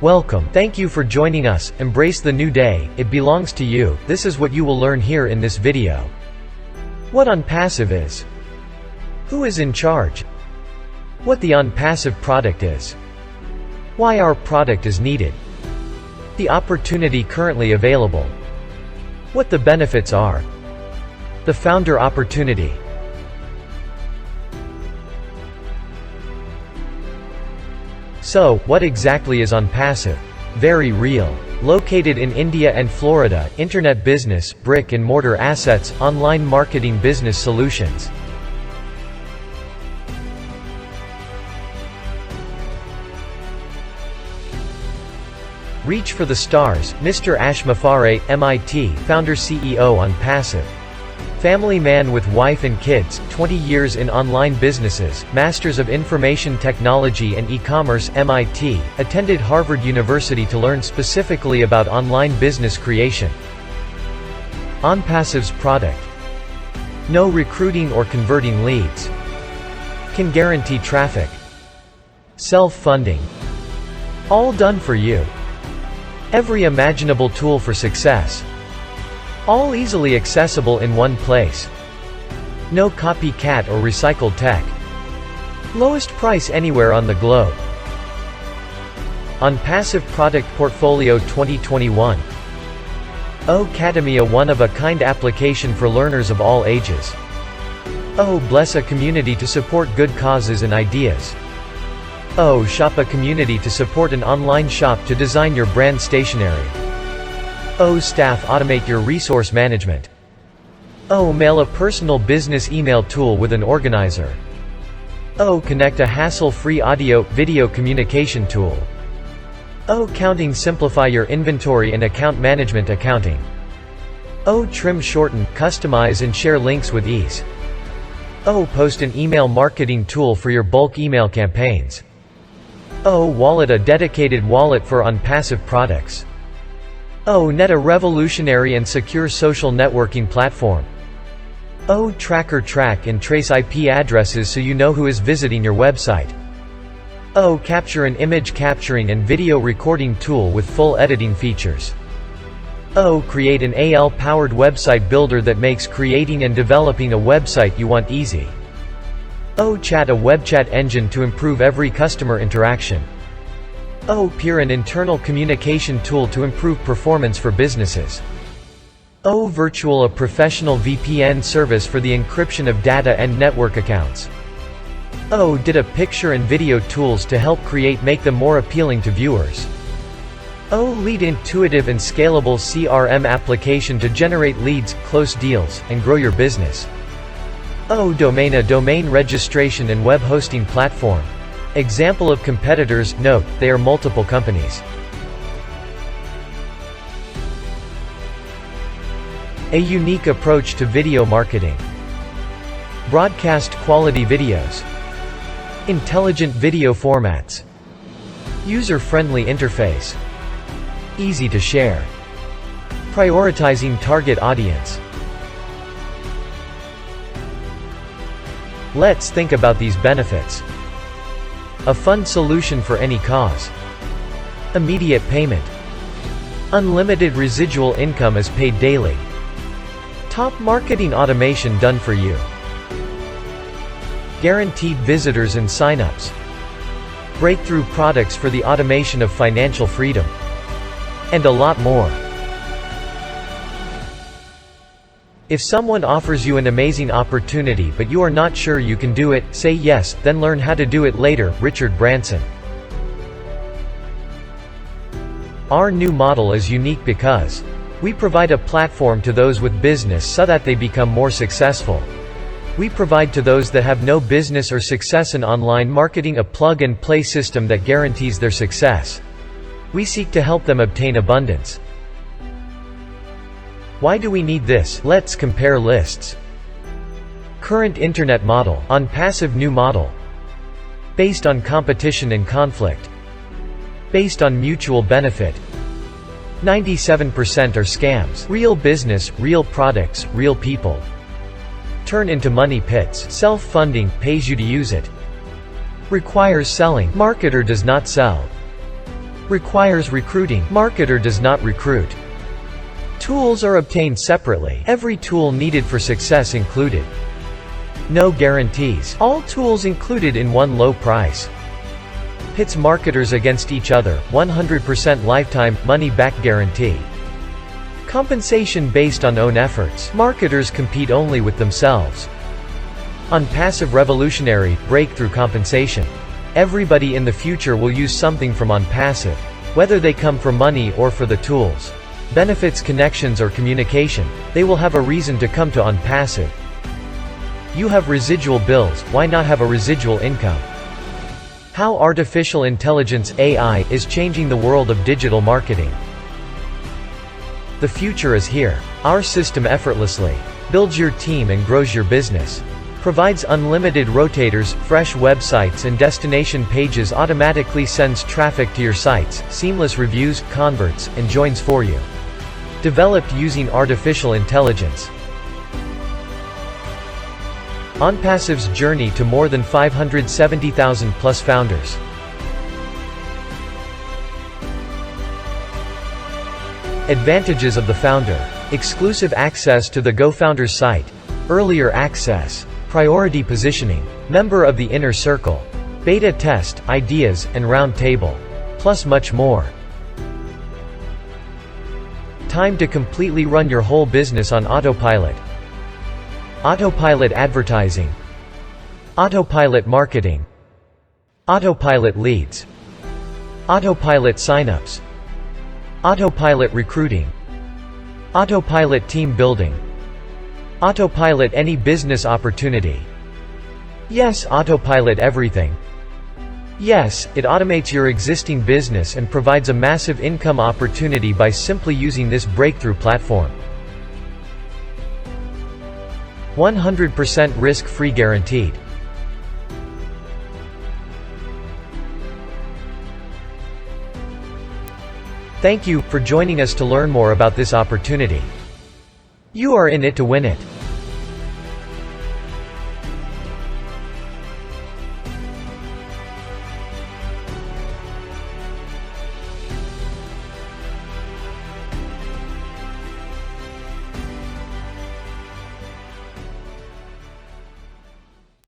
Welcome. Thank you for joining us. Embrace the new day. It belongs to you. This is what you will learn here in this video. What Onpassive is. Who is in charge? What the Onpassive product is. Why our product is needed. The opportunity currently available. What the benefits are. The founder opportunity. So, what exactly is Onpassive? Very real. Located in India and Florida, internet business, brick-and-mortar assets, online marketing business solutions. Reach for the stars. Mr. Ash Mafare, MIT, founder CEO Onpassive. Family man with wife and kids, 20 years in online businesses, Masters of Information Technology and E-commerce, MIT, attended Harvard University to learn specifically about online business creation. Onpassive's product. No recruiting or converting leads. Can guarantee traffic. Self-funding. All done for you. Every imaginable tool for success. All easily accessible in one place. No copycat or recycled tech. Lowest price anywhere on the globe. Onpassive Product Portfolio 2021. Academia, one-of-a-kind application for learners of all ages. Bless a community to support good causes and ideas. Shop, a community to support an online shop to design your brand stationery. Staff, automate your resource management. Mail, a personal business email tool with an organizer. Connect, a hassle-free audio-video communication tool. Counting, simplify your inventory and account management accounting. Trim, shorten, customize and share links with ease. Post, an email marketing tool for your bulk email campaigns. Wallet, a dedicated wallet for Onpassive products. Net, a revolutionary and secure social networking platform. Tracker, track and trace IP addresses so you know who is visiting your website. Capture, an image capturing and video recording tool with full editing features. Create, an AI-powered website builder that makes creating and developing a website you want easy. Chat, a web chat engine to improve every customer interaction. Peer, an internal communication tool to improve performance for businesses. Virtual, a professional VPN service for the encryption of data and network accounts. Did, a picture and video tools to help make them more appealing to viewers. Lead, intuitive and scalable CRM application to generate leads, close deals, and grow your business. Domain, a domain registration and web hosting platform. Example of competitors, note, they are multiple companies. A unique approach to video marketing. Broadcast quality videos. Intelligent video formats. User-friendly interface. Easy to share. Prioritizing target audience. Let's think about these benefits. A fun solution for any cause. Immediate payment. Unlimited residual income is paid daily. Top marketing automation done for you. Guaranteed visitors and signups. Breakthrough products for the automation of financial freedom. And a lot more. If someone offers you an amazing opportunity but you are not sure you can do it, say yes, then learn how to do it later. Richard Branson. Our new model is unique because we provide a platform to those with business so that they become more successful. We provide to those that have no business or success in online marketing a plug-and-play system that guarantees their success. We seek to help them obtain abundance. Why do we need this? Let's compare lists. Current internet model, Onpassive new model. Based on competition and conflict. Based on mutual benefit. 97% are scams. Real business, real products, real people. Turn into money pits. Self-funding, pays you to use it. Requires selling. Marketer does not sell. Requires recruiting. Marketer does not recruit. Tools are obtained separately. Every tool needed for success included. No guarantees. All tools included in one low price. Pits marketers against each other. 100% lifetime money-back guarantee. Compensation based on own efforts. Marketers compete only with themselves. Onpassive revolutionary, breakthrough compensation. Everybody in the future will use something from Onpassive. Whether they come for money or for the tools, benefits, connections or communication, they will have a reason to come to Onpassive. You have residual bills, why not have a residual income? How artificial intelligence (AI) is changing the world of digital marketing. The future is here. Our system effortlessly builds your team and grows your business. Provides unlimited rotators, fresh websites and destination pages, automatically sends traffic to your sites, seamless reviews, converts, and joins for you. Developed using artificial intelligence. Onpassive's journey to more than 570,000 plus founders. Advantages of the founder. Exclusive access to the GoFounders site. Earlier access. Priority positioning. Member of the inner circle. Beta test, ideas, and round table. Plus much more. Time to completely run your whole business on autopilot. Autopilot advertising. Autopilot marketing. Autopilot leads. Autopilot signups. Autopilot recruiting. Autopilot team building. Autopilot any business opportunity. Yes, autopilot everything. Yes, it automates your existing business and provides a massive income opportunity by simply using this breakthrough platform. 100% risk-free guaranteed. Thank you for joining us to learn more about this opportunity. You are in it to win it.